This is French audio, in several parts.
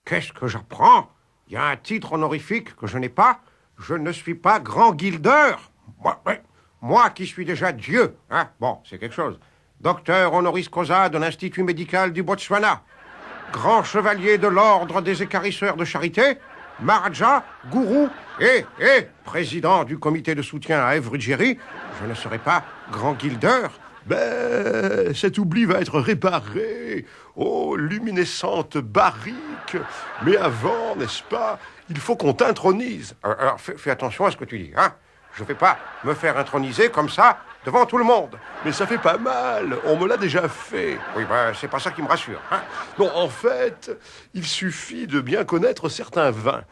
Qu'est-ce que j'apprends? Il y a un titre honorifique que je n'ai pas. Je ne suis pas grand guildeur. Moi qui suis déjà Dieu, hein? Bon, c'est quelque chose. Docteur honoris causa de l'Institut médical du Botswana. Grand chevalier de l'ordre des équarrisseurs de charité. Maharaja, gourou et président du comité de soutien à Evrugieri. Je ne serai pas grand guildeur. Ben, cet oubli va être réparé. Oh, luminescente barrique. Mais avant, n'est-ce pas, il faut qu'on t'intronise. Alors, fais attention à ce que tu dis, hein? Je ne vais pas me faire introniser comme ça, devant tout le monde. Mais ça fait pas mal, on me l'a déjà fait. Oui, ben, c'est pas ça qui me rassure, hein? Non, en fait, il suffit de bien connaître certains vins,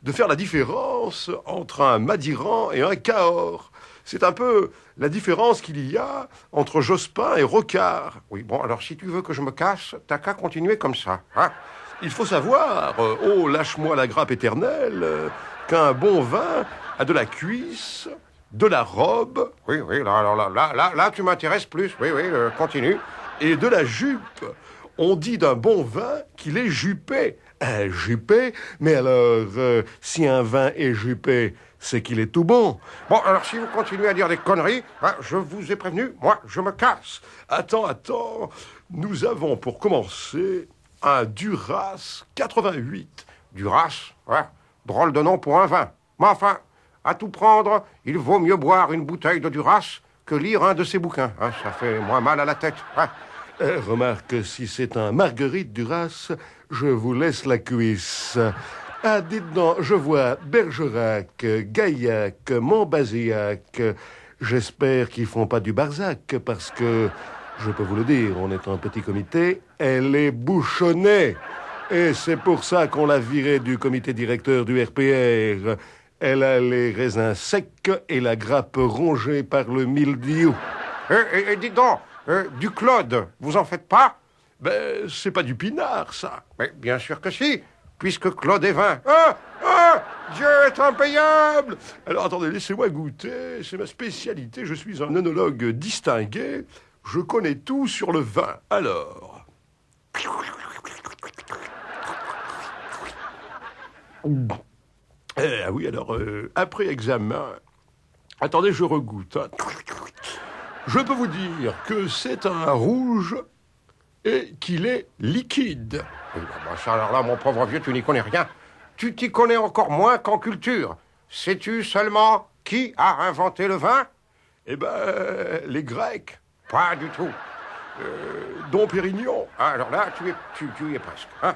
de faire la différence entre un Madiran et un Cahors. C'est un peu la différence qu'il y a entre Jospin et Rocard. Oui, bon, alors si tu veux que je me casse, t'as qu'à continuer comme ça, hein? Il faut savoir, oh, lâche-moi la grappe éternelle, qu'un bon vin a de la cuisse, de la robe. Oui, là, tu m'intéresses plus. Oui, continue. Et de la jupe. On dit d'un bon vin qu'il est jupé. Jupé, mais alors, si un vin est jupé, c'est qu'il est tout bon. Bon, alors si vous continuez à dire des conneries, hein, je vous ai prévenu, moi, je me casse. Attends. Nous avons pour commencer un Duras 88. Duras, ouais, drôle de nom pour un vin. Mais enfin, à tout prendre, il vaut mieux boire une bouteille de Duras que lire un de ses bouquins. Hein, ça fait moins mal à la tête. Hein. Remarque, si c'est un Marguerite Duras, je vous laisse la cuisse. Ah, dites donc, je vois Bergerac, Gaillac, Montbazillac. J'espère qu'ils font pas du Barzac, parce que, je peux vous le dire, on est un petit comité, elle est bouchonnée. Et c'est pour ça qu'on l'a virée du comité directeur du RPR. Elle a les raisins secs et la grappe rongée par le mildiou. Et dites donc, du Claude, vous en faites pas? Ben, c'est pas du pinard, ça. Mais bien sûr que si, puisque Claude est vin. Dieu est impayable! Alors attendez, laissez-moi goûter, c'est ma spécialité, je suis un œnologue distingué, je connais tout sur le vin. Alors... Ah oui, alors, après examen... Attendez, je regoute. Hein. Je peux vous dire que c'est un rouge et qu'il est liquide. Oui, alors là, mon pauvre vieux, tu n'y connais rien. Tu t'y connais encore moins qu'en culture. Sais-tu seulement qui a inventé le vin? Eh ben, les Grecs. Pas du tout. Dom Pérignon. Alors là, tu y es presque. Hein?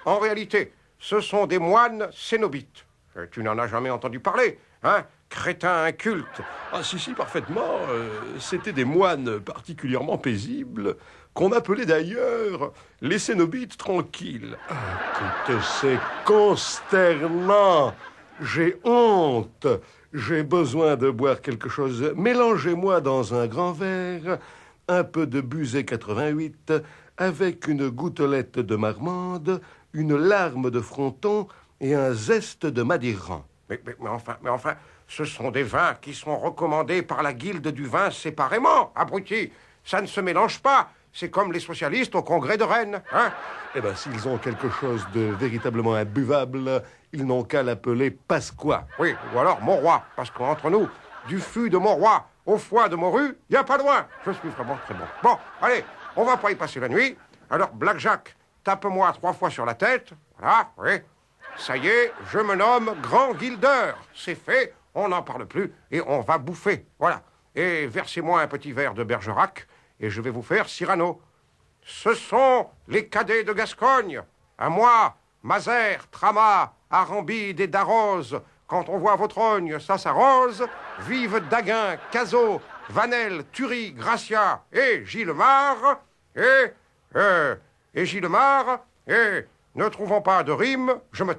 En réalité, ce sont des moines cénobites. Tu n'en as jamais entendu parler, hein? Crétin inculte. Ah si, parfaitement. C'était des moines particulièrement paisibles, qu'on appelait d'ailleurs les cénobites tranquilles. Ah, écoute, c'est consternant. J'ai honte. J'ai besoin de boire quelque chose. Mélangez-moi dans un grand verre un peu de Buzet 88 avec une gouttelette de Marmande, une larme de Fronton et un zeste de Madiran. Mais enfin, ce sont des vins qui sont recommandés par la guilde du vin séparément, abruti. Ça ne se mélange pas. C'est comme les socialistes au congrès de Rennes, hein? Eh bien, s'ils ont quelque chose de véritablement imbuvable, ils n'ont qu'à l'appeler Pasqua. Oui, ou alors Monroi, parce qu'entre nous, du fût de Monroi au foie de Morue, il n'y a pas loin. Je suis vraiment très bon. Bon, allez, on va pas y passer la nuit. Alors, Blackjack, tape-moi 3 fois sur la tête. Voilà, oui. Ça y est, je me nomme Grand Guildeur. C'est fait, on n'en parle plus et on va bouffer. Voilà. Et versez-moi un petit verre de Bergerac et je vais vous faire Cyrano. Ce sont les cadets de Gascogne. À moi, Mazère, Tramas, Arambide et Darroze. Quand on voit votre ogne, ça s'arrose. Vive Daguin, Cazot, Vanel, Thury, Gracia et Gillemar. Et Gillemar. Et ne trouvant pas de rime, je me